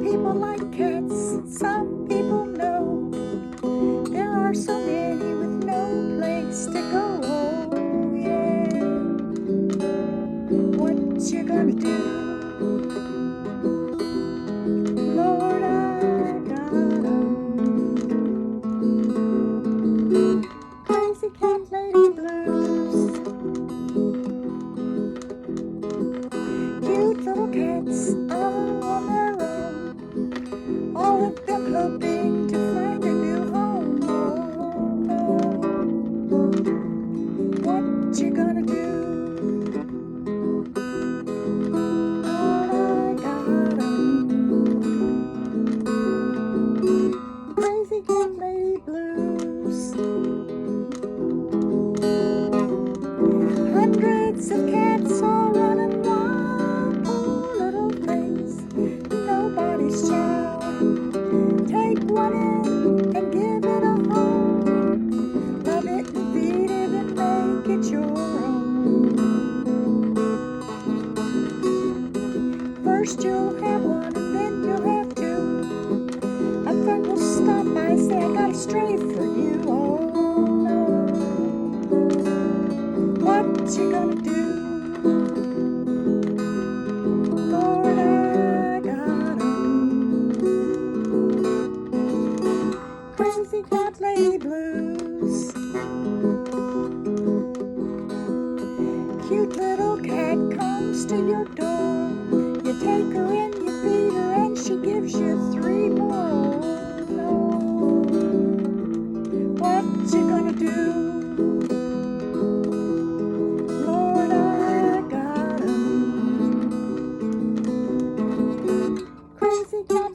people like cats, some people know. There are so many with no place to go. Oh, yeah. What you gonna do? Lord, I got 'em. Crazy cat lady blues. Cute little cats all on their own. All of them hoping to find a new home. Oh, no. What you gonna do? Lord, I got 'em. Crazy cat lady blues. Hundreds of cats all running wild. Poor little things, nobody's child. Take one in and give it a home. Love it and feed it and make it your own. First you'll have one and then you'll have two. A friend will stop by, say, I got a stray for you. Oh no. What you gonna do? Lord, I got 'em. Crazy cat lady blues. Cute little cat comes to your door. You take her in, you feed her, and she gives you 3 more. Oh no. What you gonna do? Lord, I got 'em. Crazy cat